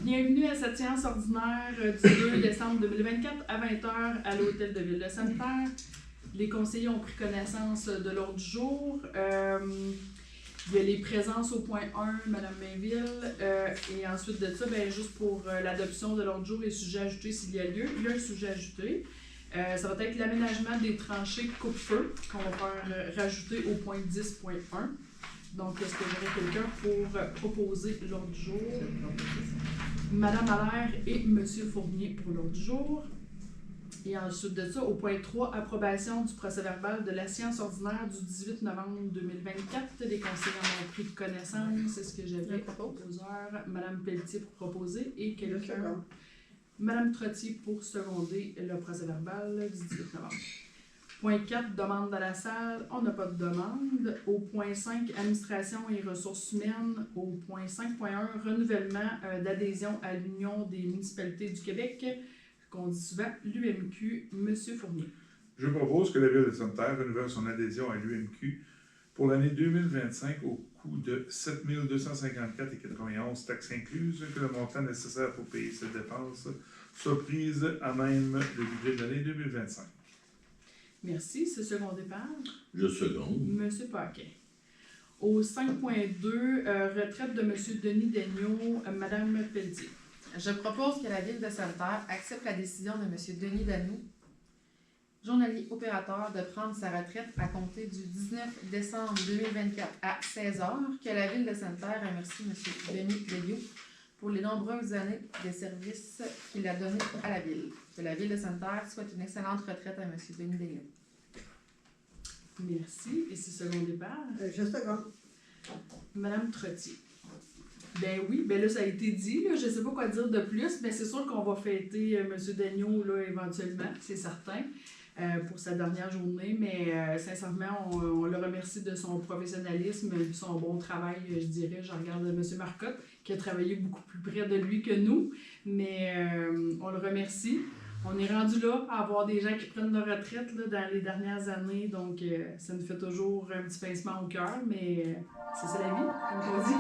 Bienvenue à cette séance ordinaire du 2 décembre 2024 à 20h à l'Hôtel de Ville de Sainte-Terre. Les conseillers ont pris connaissance de l'ordre du jour. Il y a les présences au point 1, Mme Mainville, et ensuite de ça, juste pour l'adoption de l'ordre du jour et sujets ajoutés s'il y a lieu, il y a un sujet ajouté. Ça va être l'aménagement des tranchées coupe-feu qu'on va faire rajouter au point 10.1. Donc, est-ce que j'aurais quelqu'un pour proposer l'ordre du jour? Madame Allaire et Monsieur Fournier pour l'ordre du jour. Et ensuite de ça, au point 3, approbation du procès-verbal de la séance ordinaire du 18 novembre 2024. Les conseillers en ont pris connaissance. Est-ce que j'avais proposeur? Madame Pelletier pour proposer et quelqu'un? Madame Trottier pour seconder le procès-verbal du 18 novembre. Point 4, demande de la salle. On n'a pas de demande. Au point 5, administration et ressources humaines. Au point 5.1, renouvellement d'adhésion à l'Union des municipalités du Québec, qu'on dit souvent l'UMQ. Monsieur Fournier. Je propose que la Ville de Sainte-Terre renouvelle son adhésion à l'UMQ pour l'année 2025 au coût de 7 254,91 taxes incluses, que le montant nécessaire pour payer cette dépense soit prise à même le budget de l'année 2025. Merci. C'est secondé par? Je seconde. Monsieur Paquet. Au 5.2, retraite de Monsieur Denis Daigneault, Madame Pelletier. Je propose que la Ville de Sainte-Terre accepte la décision de M. Denis Daigneault, journalier opérateur, de prendre sa retraite à compter du 19 décembre 2024 à 16h, que la Ville de Sainte-Terre remercie M. Denis Daigneault pour les nombreuses années de services qu'il a donnés à la Ville. Que la Ville de Sainte-Terre souhaite une excellente retraite à M. Denis Daigneault. Merci. Et c'est secondé par? Je seconde. Madame Trottier. Ben oui, là, ça a été dit. Là, je ne sais pas quoi dire de plus, mais c'est sûr qu'on va fêter M. Daigneault là, éventuellement, c'est certain, pour sa dernière journée. Mais sincèrement, on le remercie de son professionnalisme et de son bon travail, je dirais. Je regarde M. Marcotte, qui a travaillé beaucoup plus près de lui que nous, mais on le remercie. On est rendu là à avoir des gens qui prennent leur retraite là, dans les dernières années, donc ça nous fait toujours un petit pincement au cœur, mais c'est ça la vie, comme on dit.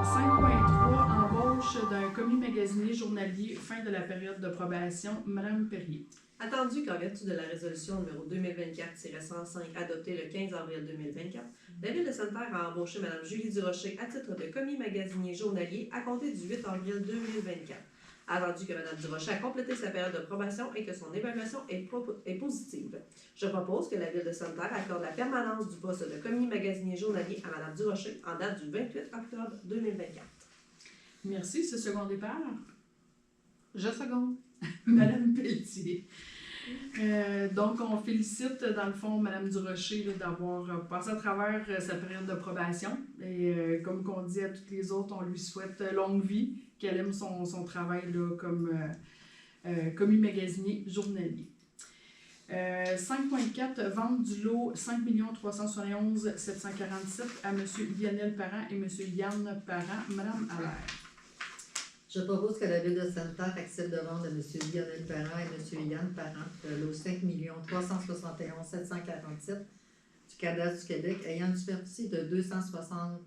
5.3, embauche d'un commis magasinier journalier, fin de la période de probation. Madame Perrier. Attendu qu'en vertu de la résolution numéro 2024-105 adoptée le 15 avril 2024, la Ville de Sainte-Terre a embauché Mme Julie Durocher à titre de commis magasinier journalier à compter du 8 avril 2024. Attendu que Mme Durocher a complété sa période de probation et que son évaluation est positive. Je propose que la Ville de Sainte-Terre accorde la permanence du poste de commis magasinier journalier à Mme Durocher en date du 28 octobre 2024. Merci. C'est secondé par? Je seconde. Madame Pelletier. Donc, on félicite, dans le fond, Mme Durocher là, d'avoir passé à travers sa période de probation. Et comme on dit à toutes les autres, on lui souhaite longue vie, qu'elle aime son travail là, comme commis magasinier journalier. 5.4, vente du lot 5 371 747 à M. Lionel Parent et M. Yann Parent. Madame Allaire. Je propose que la Ville de Sainte-Terre accepte de vendre à M. Lionel Parent et M. Yann Parent le lot 5 371 747 du cadastre du Québec ayant une superficie de 260,28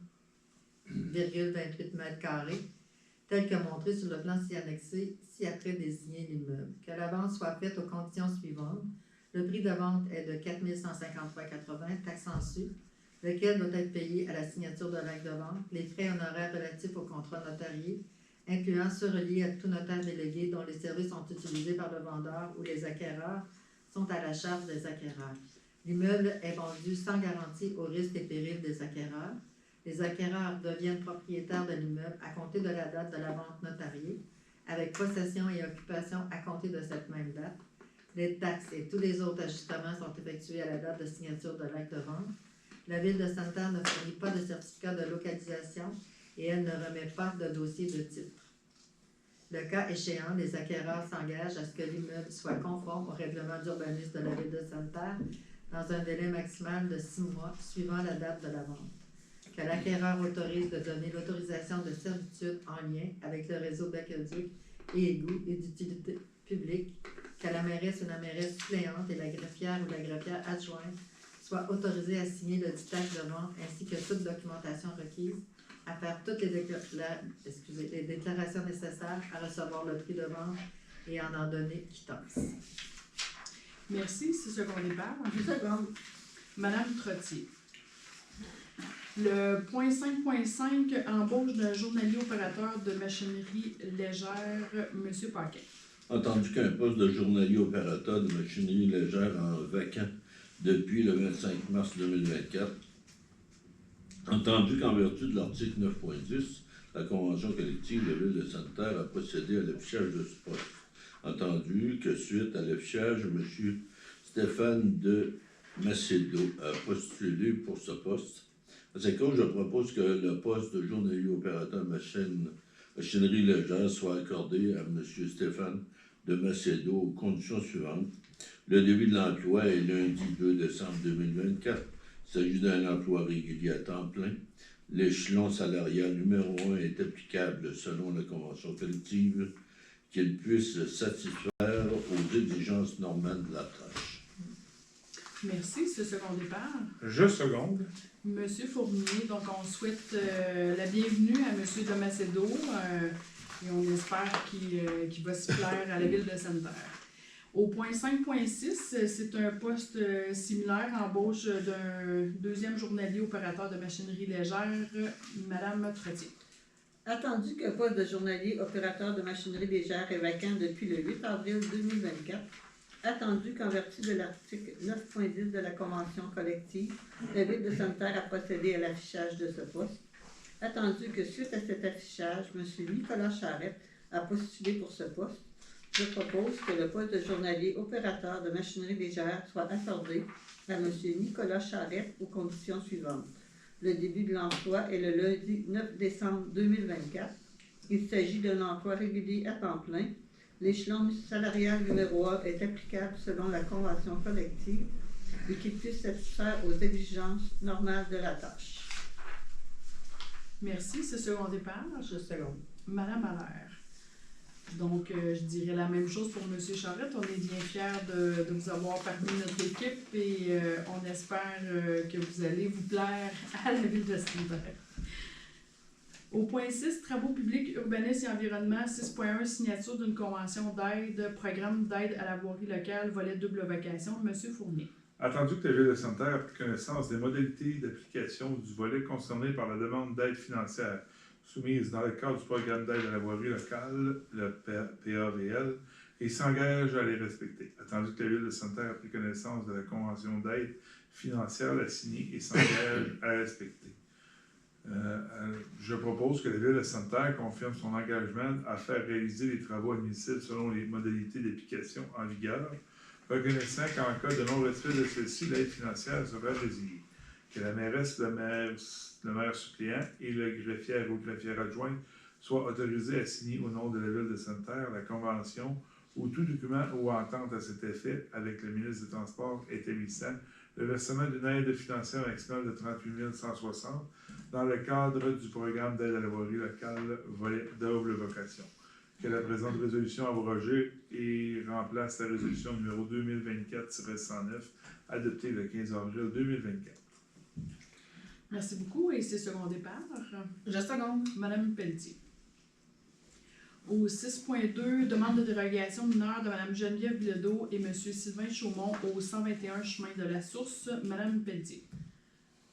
m², tel que montré sur le plan ci-annexé, ci-après désigné l'immeuble. Que la vente soit faite aux conditions suivantes. Le prix de vente est de 4 153,80 taxes en su, lequel doit être payé à la signature de l'acte de vente, les frais honoraires relatifs au contrat notarié, incluant ceux reliés à tout notaire délégué dont les services sont utilisés par le vendeur ou les acquéreurs sont à la charge des acquéreurs. L'immeuble est vendu sans garantie aux risques et périls des acquéreurs. Les acquéreurs deviennent propriétaires de l'immeuble à compter de la date de la vente notariée, avec possession et occupation à compter de cette même date. Les taxes et tous les autres ajustements sont effectués à la date de signature de l'acte de vente. La Ville de Sainte-Terre ne fournit pas de certificat de localisation et elle ne remet pas de dossier de titre. Le cas échéant, les acquéreurs s'engagent à ce que l'immeuble soit conforme au règlement d'urbanisme de la Ville de Sainte-Terre dans un délai maximal de 6 mois suivant la date de la vente. Que l'acquéreur autorise de donner l'autorisation de servitude en lien avec le réseau d'aqueduc et égouts et d'utilité publique, que la mairesse ou la mairesse suppléante et la greffière ou la greffière adjointe soient autorisés à signer le dit acte de vente ainsi que toute documentation requise à faire toutes les déclarations nécessaires à recevoir le prix de vente et en donner quittance. Merci. C'est ce qu'on départ. Une seconde. Madame Trottier. Le point 5.5, embauche d'un journalier opérateur de machinerie légère, M. Paquet. Entendu qu'un poste de journalier opérateur de machinerie légère en vacant depuis le 25 mars 2024. Entendu qu'en vertu de l'article 9.10, la convention collective de la Ville de Sainte-Terre a procédé à l'affichage de ce poste. Entendu que suite à l'affichage, M. Stéphane de Macedo a postulé pour ce poste. À cette cause, je propose que le poste de journalier opérateur machinerie légère soit accordé à M. Stéphane de Macedo aux conditions suivantes. Le début de l'emploi est lundi 2 décembre 2024. Il s'agit d'un emploi régulier à temps plein. L'échelon salarial numéro 1 est applicable selon la convention collective, qu'il puisse satisfaire aux exigences normales de la tâche. Merci. C'est ce qu'on départ. Je seconde. Monsieur Fournier, donc on souhaite la bienvenue à Monsieur de Macedo et on espère qu'il va se plaire à la Ville de Sainte-Terre. Au point 5.6, c'est un poste similaire, embauche d'un deuxième journalier opérateur de machinerie légère, Madame Trottier. Attendu qu'un poste de journalier opérateur de machinerie légère est vacant depuis le 8 avril 2024, attendu qu'en vertu de l'article 9.10 de la Convention collective, la Ville de Sainte-Terre a procédé à l'affichage de ce poste, attendu que suite à cet affichage, M. Nicolas Charette a postulé pour ce poste, je propose que le poste de journalier opérateur de machinerie légère soit accordé à M. Nicolas Charette aux conditions suivantes. Le début de l'emploi est le lundi 9 décembre 2024. Il s'agit d'un emploi régulier à temps plein. L'échelon salarial numéro 1 est applicable selon la convention collective et qu'il puisse satisfaire aux exigences normales de la tâche. Merci. C'est ce qu'on départ. Je seconde. Madame Allaire. Donc, je dirais la même chose pour M. Charette. On est bien fiers de vous avoir parmi notre équipe et on espère que vous allez vous plaire à la Ville de Sainte-Terre. Au point 6, travaux publics, urbanisme et environnement, 6.1, signature d'une convention d'aide, programme d'aide à la voirie locale, volet double vacation, M. Fournier. Attendu que la Ville de Sainte-Terre a pris connaissance des modalités d'application du volet concerné par la demande d'aide financière soumise dans le cadre du programme d'aide à la voirie locale, le PAVL, et s'engage à les respecter. Attendu que la Ville de Sainte-Terre a pris connaissance de la convention d'aide financière, la signée et s'engage à la respecter. Je propose que la Ville de Sainte-Terre confirme son engagement à faire réaliser les travaux admissibles selon les modalités d'application en vigueur, reconnaissant qu'en cas de non-respect de celle-ci, l'aide financière sera résiliée. Que la mairesse, le maire suppléant et le greffier ou greffière adjointe soient autorisés à signer au nom de la Ville de Sainte-Terre la convention ou tout document ou entente à cet effet avec le ministre des Transports établissant le versement d'une aide financière maximale de 38 160 dans le cadre du programme d'aide à la voirie locale volet double vocation. Que la présente résolution abrogée et remplace la résolution numéro 2024-109 adoptée le 15 avril 2024. Merci beaucoup et c'est ce qu'on départ. Je seconde. Madame Pelletier. Au 6.2, demande de dérogation mineure de Mme Geneviève Bilodeau et M. Sylvain Chaumont au 121 chemin de la Source. Madame Pelletier.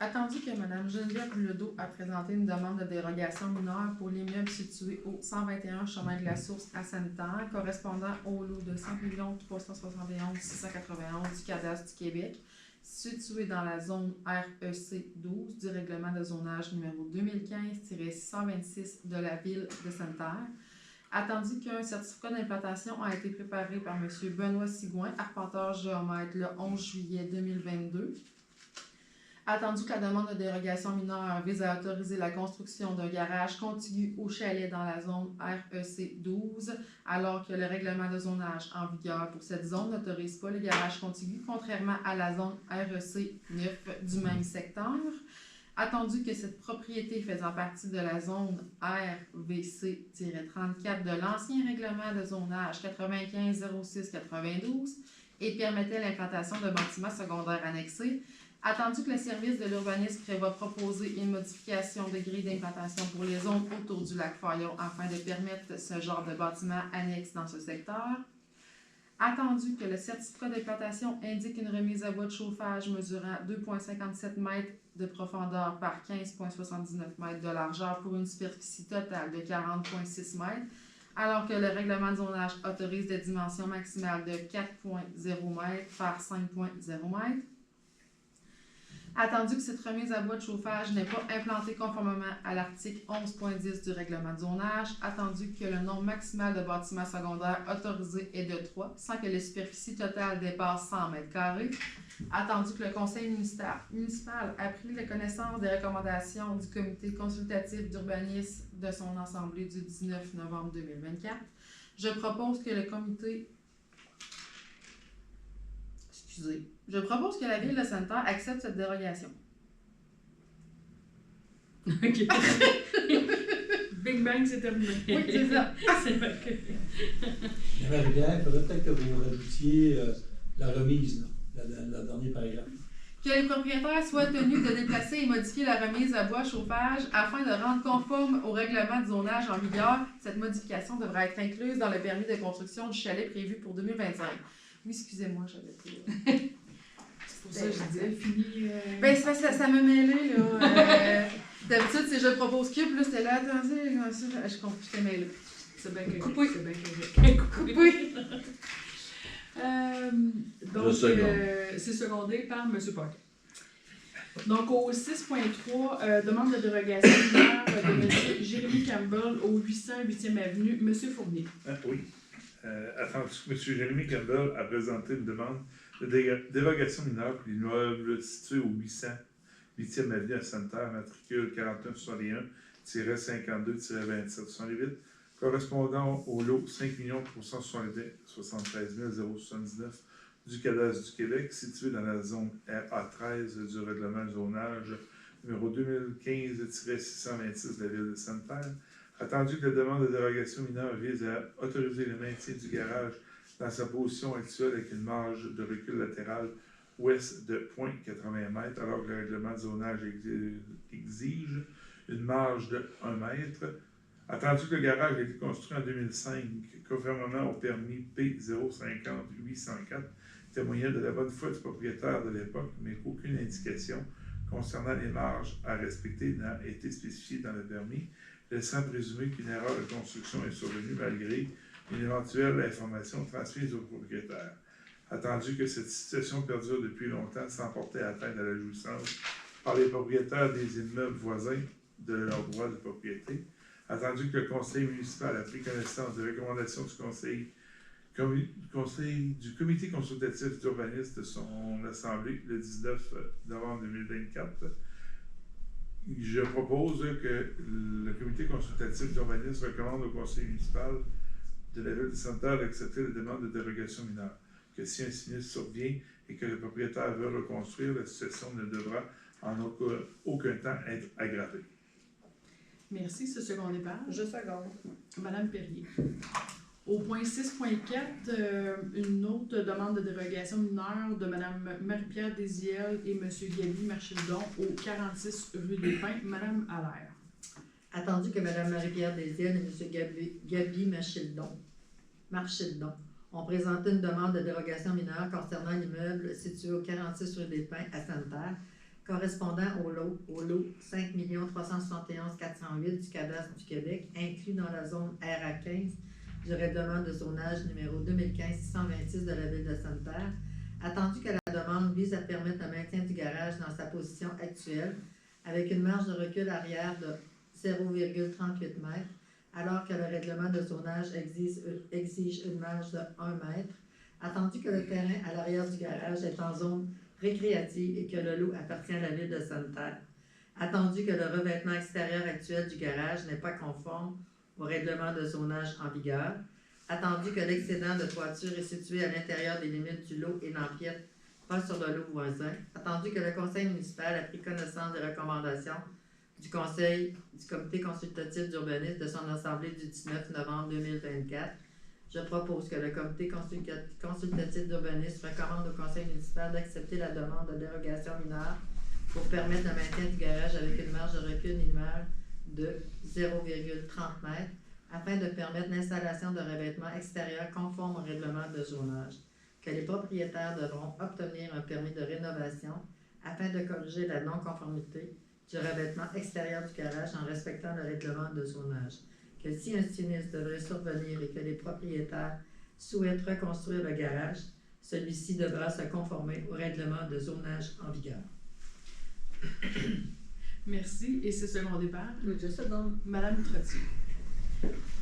Attendu que Mme Geneviève Bilodeau a présenté une demande de dérogation mineure pour l'immeuble situé au 121 chemin de la Source à Sainte-Terre, correspondant au lot de 5 371 691 du cadastre du Québec, situé dans la zone REC 12 du règlement de zonage numéro 2015-626 de la Ville de Sainte-Terre. Attendu qu'un certificat d'implantation a été préparé par M. Benoît Sigouin, arpenteur géomètre, le 11 juillet 2022. Attendu que la demande de dérogation mineure vise à autoriser la construction d'un garage contigu au chalet dans la zone REC 12, alors que le règlement de zonage en vigueur pour cette zone n'autorise pas les garages contigus, contrairement à la zone REC 9 du même secteur. Attendu que cette propriété faisant partie de la zone RVC-34 de l'ancien règlement de zonage 95-06-92 et permettait l'implantation de bâtiments secondaires annexés, Attendu que le service de l'urbanisme prévoit proposer une modification de grille d'implantation pour les zones autour du lac Fayon afin de permettre ce genre de bâtiment annexe dans ce secteur. Attendu que le certificat d'implantation indique une remise à voie de chauffage mesurant 2,57 mètres de profondeur par 15,79 mètres de largeur pour une superficie totale de 40,6 mètres, alors que le règlement de zonage autorise des dimensions maximales de 4,0 mètres par 5,0 mètres. Attendu que cette remise à voie de chauffage n'est pas implantée conformément à l'article 11.10 du règlement de zonage, attendu que le nombre maximal de bâtiments secondaires autorisés est de 3, sans que la superficie totale dépasse 100 m², attendu que le conseil municipal a pris connaissance des recommandations du comité consultatif d'urbanisme de son assemblée du 19 novembre 2024, je propose que le comité... Je propose que la ville de Sainte-Terre accepte cette dérogation. OK. Big Bang, c'est terminé. Oui, c'est ça. C'est vrai que... Marie-Pierre, il faudrait peut-être que vous rajoutiez la remise, là, le dernier paragraphe. Que les propriétaires soient tenus de déplacer et modifier la remise à bois chauffage afin de rendre conforme au règlement de zonage en vigueur. Cette modification devra être incluse dans le permis de construction du chalet prévu pour 2025. Oui, excusez-moi, j'avais pas... C'est pour ça que je disais, fini... Ben, c'est parce que ça me mêlé, là. D'habitude, c'est je propose que, puis là, c'était là, attendez, je t'ai mêlé. C'est bien que... Coupé. C'est bien que... Coupé. Donc, Je seconde. c'est secondé par M. Pock. Donc, au 6.3, demande de dérogation mineure de M. Jérémy Campbell au 800 8e Avenue. M. Fournier. Oui. Attendu que M. Jérémy Campbell a présenté une demande de dérogation mineure pour l'immeuble situé au 800 8e Avenue à Sainte-Terre, matricule 4161-52-2768, correspondant au lot 5 473 079 du cadastre du Québec, situé dans la zone RA13 du règlement de zonage numéro 2015-626 de la ville de Sainte-Terre. Attendu que la demande de dérogation mineure vise à autoriser le maintien du garage dans sa position actuelle avec une marge de recul latéral ouest de 0,80 m, alors que le règlement de zonage exige une marge de 1 m. Attendu que le garage a été construit en 2005, conformément au permis P050804, témoignant de la bonne foi du propriétaire de l'époque, mais qu'aucune indication concernant les marges à respecter n'a été spécifiée dans le permis, laissant présumer qu'une erreur de construction est survenue malgré une éventuelle information transmise au propriétaire. Attendu que cette situation perdure depuis longtemps sans porter atteinte à la jouissance par les propriétaires des immeubles voisins de leur droit de propriété. Attendu que le conseil municipal a pris connaissance des recommandations du comité consultatif d'urbanisme de son assemblée le 19 novembre 2024, je propose que le comité consultatif d'urbanisme recommande au conseil municipal de la ville de Sainte-Terre d'accepter la demande de dérogation mineure. Que si un sinistre survient et que le propriétaire veut reconstruire, la situation ne devra en aucun temps être aggravée. Merci, ce second départ. Je seconde. Madame Perrier. Au point 6.4, une autre demande de dérogation mineure de Madame Marie-Pierre Désiel et M. Gaby Marchildon au 46 rue des Pins. Madame Allaire. Attendu que Mme Marie-Pierre Désiel et M. Gaby Marchildon ont présenté une demande de dérogation mineure concernant l'immeuble situé au 46 rue des Pins à Sainte-Terre, correspondant au lot 5 371 408 du cadastre du Québec, inclus dans la zone RA15 du règlement de zonage numéro 2015-626 de la ville de Sainte-Terre, attendu que la demande vise à permettre le maintien du garage dans sa position actuelle, avec une marge de recul arrière de 0,38 m, alors que le règlement de zonage exige une marge de 1 m, attendu que le terrain à l'arrière du garage est en zone récréative et que le lot appartient à la ville de Sainte-Terre, attendu que le revêtement extérieur actuel du garage n'est pas conforme au règlement de zonage en vigueur, attendu que l'excédent de toiture est situé à l'intérieur des limites du lot et n'empiète pas sur le lot voisin, attendu que le conseil municipal a pris connaissance des recommandations du comité consultatif d'urbanisme de son assemblée du 19 novembre 2024, Je propose que le comité consultatif d'urbanisme recommande au conseil municipal d'accepter la demande de dérogation mineure pour permettre le maintien du garage avec une marge de recul minimale de 0,30 m afin de permettre l'installation de revêtements extérieurs conformes au règlement de zonage, que les propriétaires devront obtenir un permis de rénovation afin de corriger la non-conformité du revêtement extérieur du garage en respectant le règlement de zonage, que si un sinistre devrait survenir et que les propriétaires souhaitent reconstruire le garage, celui-ci devra se conformer au règlement de zonage en vigueur. Merci. Et c'est secondé par Je seconde. Madame Trottier.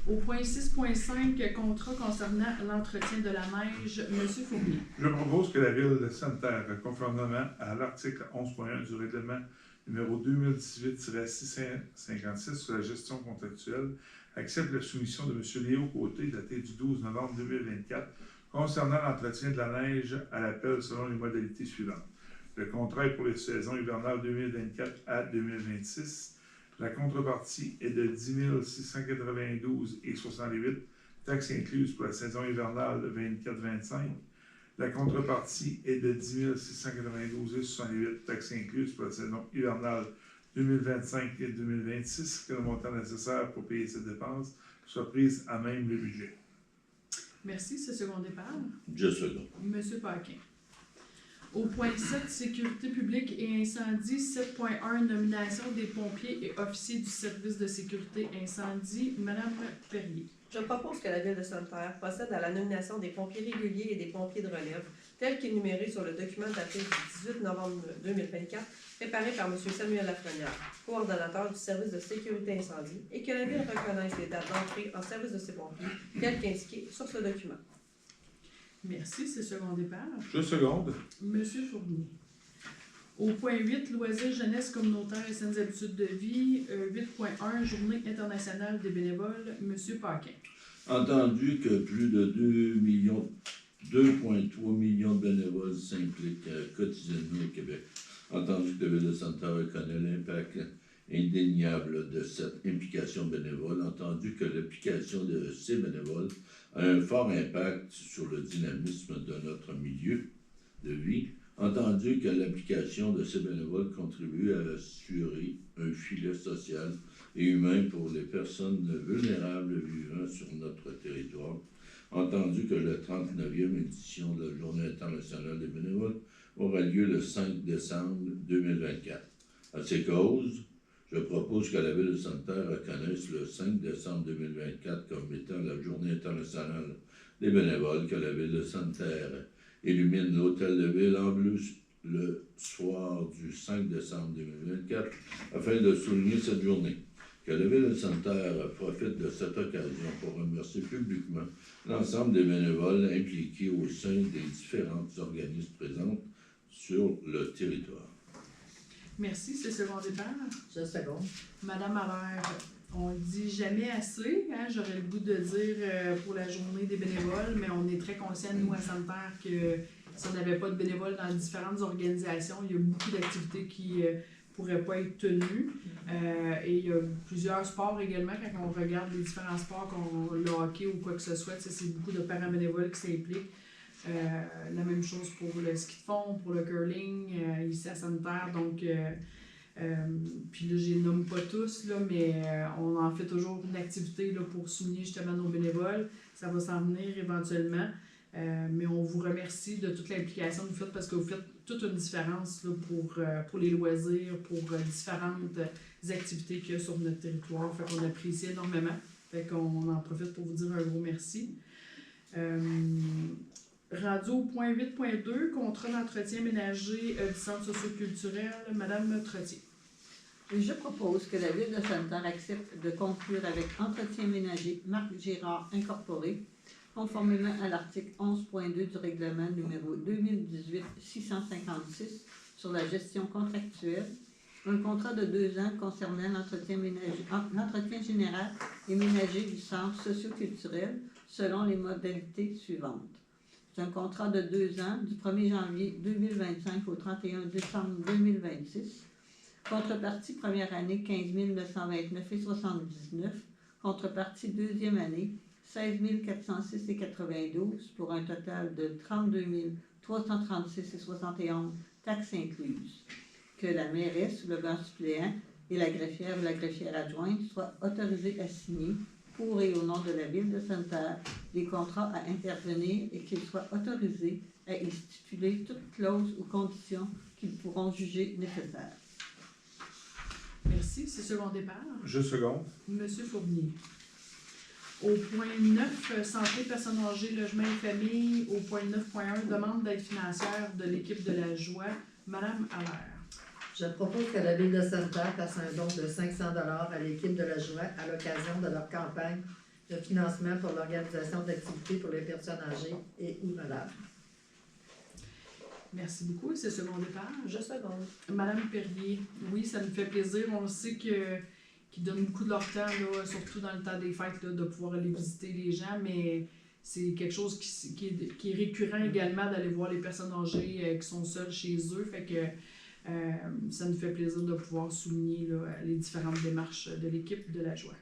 Au point 6.5, contrat concernant l'entretien de la neige, Monsieur Fournier. Je propose que la Ville de Sainte-Terre, conformément à l'article 11.1 du règlement numéro 2018-656 sur la gestion contractuelle, accepte la soumission de M. Léo Côté, datée du 12 novembre 2024, concernant l'entretien de la neige à l'appel selon les modalités suivantes. Le contrat est pour les saisons hivernales 2024 à 2026. La contrepartie est de 10 692,68, taxes incluses pour la saison hivernale 24-25. La contrepartie est de 10 692,68, taxes incluses pour la saison hivernale 2025 et 2026, que le montant nécessaire pour payer cette dépense soit prise à même le budget. Merci. C'est secondé par Je seconde. Monsieur Paquin. Au point 7, sécurité publique et incendie, 7.1, nomination des pompiers et officiers du service de sécurité incendie, Madame Perrier. Je propose que la Ville de Sainte-Terre procède à la nomination des pompiers réguliers et des pompiers de relève, tel qu'énuméré sur le document daté du 18 novembre 2024, préparé par M. Samuel Lafrenière, coordonnateur du service de sécurité incendie, et que la Ville reconnaisse les dates d'entrée en service de ces pompiers, telles qu'indiquées sur ce document. Merci. C'est secondé par Je seconde. Monsieur Fournier. Au point 8, loisirs, jeunesse communautaire et saines habitudes de vie, 8.1, journée internationale des bénévoles, Monsieur Paquin. Entendu que plus de 2,3 millions de bénévoles s'impliquent quotidiennement au Québec, entendu que la Ville de Sainte-Terre reconnaît l'impact indéniable de cette implication bénévole, entendu que l'application de ces bénévoles a un fort impact sur le dynamisme de notre milieu de vie, entendu que l'application de ces bénévoles contribue à assurer un filet social et humain pour les personnes vulnérables vivant sur notre territoire, entendu que la 39e édition de la Journée internationale des bénévoles aura lieu le 5 décembre 2024. À ces causes, je propose que la Ville de Sainte-Terre reconnaisse le 5 décembre 2024 comme étant la Journée internationale des bénévoles, que la Ville de Sainte-Terre illumine l'Hôtel de Ville en bleu le soir du 5 décembre 2024 afin de souligner cette journée. Que la Ville de Sainte-Terre profite de cette occasion pour remercier publiquement l'ensemble des bénévoles impliqués au sein des différents organismes présents sur le territoire. Merci. C'est secondé par Je seconde. Madame Allaire. On ne dit jamais assez, hein? J'aurais le goût de dire pour la journée des bénévoles, mais on est très conscients, nous, à Sainte-Terre, que si on n'avait pas de bénévoles dans différentes organisations, il y a beaucoup d'activités qui ne pourraient pas être tenues. Et il y a plusieurs sports également, quand on regarde les différents sports, le hockey ou quoi que ce soit, c'est beaucoup de parabénévoles qui s'impliquent. La même chose pour le ski de fond, pour le curling, ici à Sainte-Terre. Donc, puis là, je les nomme pas tous, là, mais on en fait toujours une activité là, pour souligner justement nos bénévoles. Ça va s'en venir éventuellement. Mais on vous remercie de toute l'implication que vous faites parce que vous faites toute une différence là, pour les loisirs, pour différentes activités qu'il y a sur notre territoire. Fait qu'on apprécie énormément. Fait qu'on en profite pour vous dire un gros merci. Rendu au point 8.2, contrat d'entretien ménager du centre socioculturel, Madame Trottier. Je propose que la Ville de Sainte-Terre accepte de conclure avec Entretien ménager Marc Girard Incorporé, conformément à l'article 11.2 du règlement numéro 2018-656 sur la gestion contractuelle, un contrat de 2 ans concernant l'entretien général et ménager du centre socioculturel selon les modalités suivantes. C'est un contrat de 2 ans du 1er janvier 2025 au 31 décembre 2026. Contrepartie première année 15 929,79. Contrepartie deuxième année 16 406,92 pour un total de 32 336,71 taxes incluses. Que la mairesse ou le banc suppléant et la greffière ou la greffière adjointe soient autorisés à signer pour et au nom de la Ville de Sainte-Terre des contrats à intervenir et qu'ils soient autorisés à y stipuler toutes clauses ou conditions qu'ils pourront juger nécessaires. Merci. C'est second départ. Je seconde. Monsieur Fournier. Au point 9, santé, personnes âgées, logement et famille. Au point 9.1, demande d'aide financière de l'équipe de la joie. Madame Allaire. Je propose que la Ville de Sainte-Terre fasse un don de 500 $ à l'équipe de la joie à l'occasion de leur campagne de financement pour l'organisation d'activités pour les personnes âgées et ou malades. Merci beaucoup. C'est second départ. Je seconde. Madame Perrier. Oui, ça nous fait plaisir. On sait qu'ils donnent beaucoup de leur temps, là, surtout dans le temps des fêtes, là, de pouvoir aller visiter les gens, mais c'est quelque chose qui est récurrent également d'aller voir les personnes âgées qui sont seules chez eux. Fait que ça nous fait plaisir de pouvoir souligner là, les différentes démarches de l'équipe de la joie.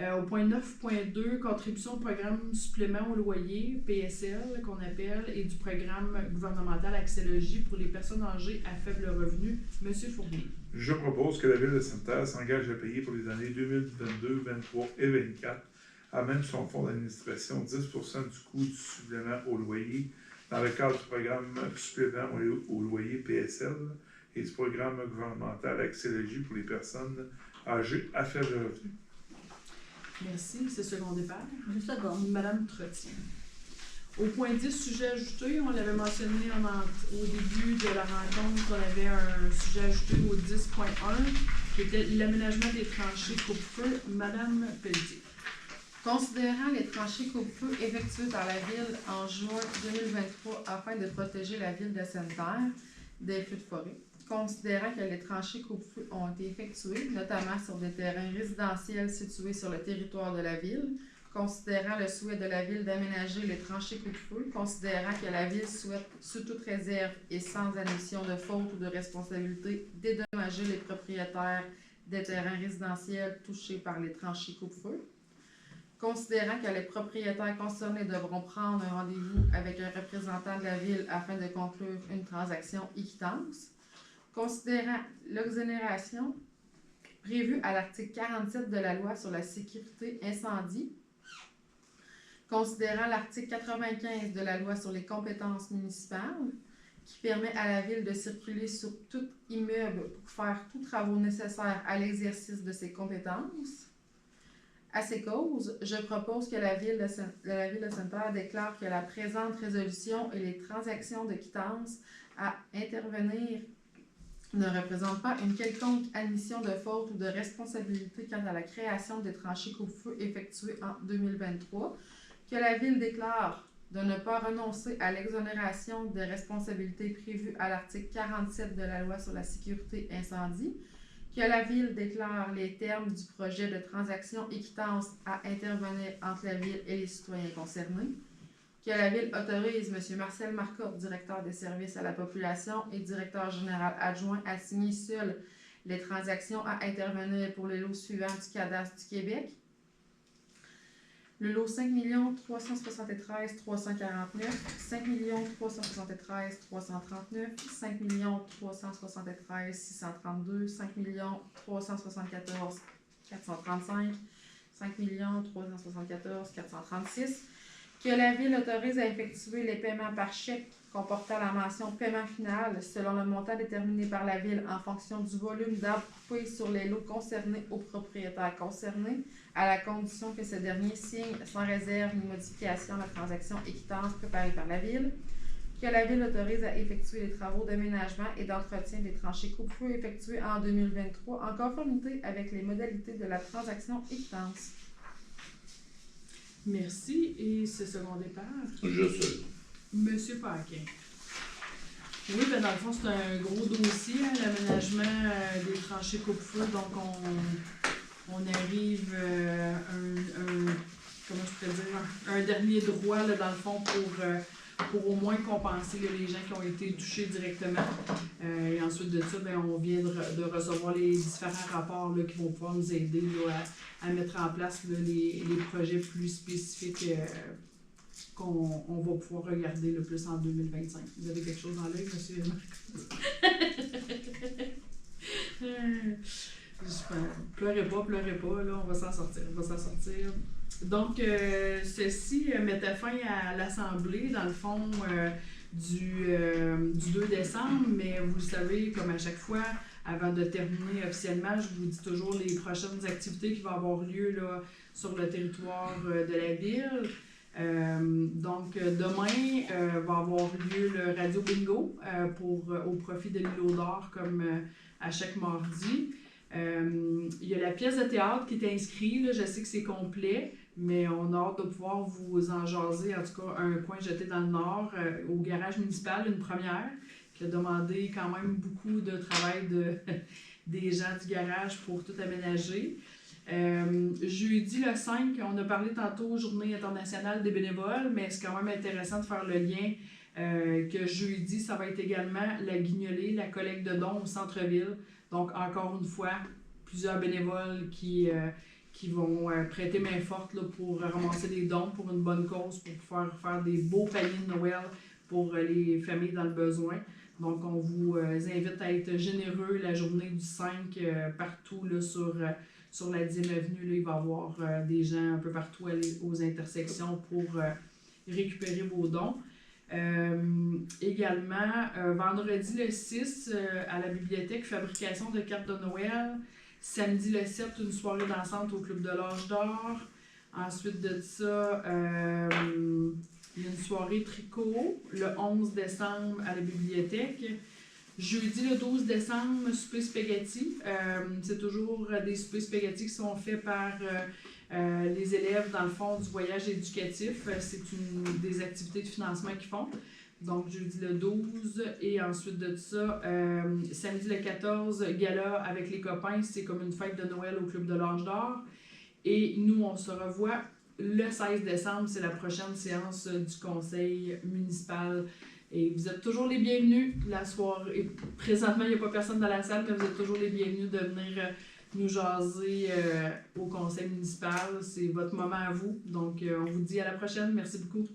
Au point 9.2, contribution au programme supplément au loyer, PSL qu'on appelle, et du programme gouvernemental Accès-Logis pour les personnes âgées à faible revenu. Monsieur Fournier. Je propose que la Ville de Sainte-Terre s'engage à payer pour les années 2022, 2023 et 2024, à même son fonds d'administration, 10% du coût du supplément au loyer dans le cadre du programme supplément au loyer PSL et du programme gouvernemental Accès-Logis pour les personnes âgées à faible revenu. Merci. C'est second départ. Je seconde. Madame Trottier. Au point 10, sujet ajouté, on l'avait mentionné au début de la rencontre, on avait un sujet ajouté au 10.1 qui était l'aménagement des tranchées coupe-feu. Madame Pelletier. Considérant les tranchées coupe-feu effectuées par la Ville en juin 2023 afin de protéger la Ville de Sainte-Terre des feux de forêt, considérant que les tranchées coupe-feu ont été effectuées, notamment sur des terrains résidentiels situés sur le territoire de la Ville, considérant le souhait de la Ville d'aménager les tranchées coupe-feu, considérant que la Ville souhaite, sous toute réserve et sans admission de faute ou de responsabilité, dédommager les propriétaires des terrains résidentiels touchés par les tranchées coupe-feu, considérant que les propriétaires concernés devront prendre un rendez-vous avec un représentant de la Ville afin de conclure une transaction équitance, considérant l'exonération prévue à l'article 47 de la loi sur la sécurité incendie, considérant l'article 95 de la loi sur les compétences municipales, qui permet à la Ville de circuler sur tout immeuble pour faire tous travaux nécessaires à l'exercice de ses compétences. À ces causes, je propose que la Ville de Sainte-Terre déclare que la présente résolution et les transactions de quittance à intervenir ne représentent pas une quelconque admission de faute ou de responsabilité quant à la création des tranchées coupe-feu effectuées en 2023, que la Ville déclare de ne pas renoncer à l'exonération des responsabilités prévues à l'article 47 de la loi sur la sécurité incendie, que la Ville déclare les termes du projet de transaction équitance à intervenir entre la Ville et les citoyens concernés, que la Ville autorise M. Marcel Marcotte, directeur des services à la population et directeur général adjoint, à signer seul les transactions à intervenir pour les lots suivants du cadastre du Québec. Le lot 5 373 349, 5 373 339, 5 373 632, 5 374 435, 5 374 436, que la Ville autorise à effectuer les paiements par chèque comportant la mention paiement final selon le montant déterminé par la Ville en fonction du volume d'arbres coupés sur les lots concernés aux propriétaires concernés, à la condition que ce dernier signe sans réserve ni modification la transaction équitance préparée par la Ville, que la Ville autorise à effectuer les travaux d'aménagement et d'entretien des tranchées coupe-feu effectués en 2023 en conformité avec les modalités de la transaction équitance. Merci. Et c'est second départ. Je sais. Monsieur Paquin. Oui, ben dans le fond, c'est un gros dossier, hein, l'aménagement des tranchées coupe-feu. Donc, on arrive comment je pourrais dire, un dernier droit, là, dans le fond, pour au moins compenser là, les gens qui ont été touchés directement. Et ensuite de ça, ben, on vient de recevoir les différents rapports là, qui vont pouvoir nous aider là, à mettre en place là, les projets plus spécifiques qu'on va pouvoir regarder le plus en 2025. Vous avez quelque chose dans l'œil, monsieur Pleurez pas, là, on va s'en sortir, Donc, ceci mettait fin à l'Assemblée, dans le fond, du 2 décembre, mais vous le savez, comme à chaque fois, avant de terminer officiellement, je vous dis toujours les prochaines activités qui vont avoir lieu là, sur le territoire de la ville. Donc, demain va avoir lieu le Radio Bingo au profit de l'îlot d'or, comme à chaque mardi. Il y a la pièce de théâtre qui est inscrite, là, je sais que c'est complet, mais on a hâte de pouvoir vous en jaser, en tout cas un coin jeté dans le nord, au garage municipal, une première, qui a demandé quand même beaucoup de travail des gens du garage pour tout aménager. Jeudi le 5, on a parlé tantôt Journée internationale des bénévoles, mais c'est quand même intéressant de faire le lien que jeudi, ça va être également la guignolée, la collecte de dons au centre-ville. Donc, encore une fois, plusieurs bénévoles qui vont prêter main forte là, pour ramasser des dons pour une bonne cause, pour pouvoir faire des beaux paniers de Noël pour les familles dans le besoin. Donc, on vous invite à être généreux la journée du 5 partout là, sur la 10e avenue. Là, il va y avoir des gens un peu partout aller aux intersections pour récupérer vos dons. Également, vendredi le 6, à la bibliothèque, fabrication de cartes de Noël. Samedi le 7, une soirée dansante au Club de l'Âge d'Or. Ensuite de ça, il y a une soirée tricot le 11 décembre à la bibliothèque. Jeudi le 12 décembre, souper spaghetti. C'est toujours des soupers spaghetti qui sont faits par les élèves dans le fond du voyage éducatif. C'est une des activités de financement qu'ils font. Donc jeudi le 12 et ensuite de ça, samedi le 14, gala avec les copains. C'est comme une fête de Noël au Club de l'Âge d'Or. Et nous, on se revoit le 16 décembre. C'est la prochaine séance du conseil municipal. Et vous êtes toujours les bienvenus la soirée. Présentement, il n'y a pas personne dans la salle, mais vous êtes toujours les bienvenus de venir nous jaser au conseil municipal. C'est votre moment à vous. Donc, on vous dit à la prochaine. Merci beaucoup.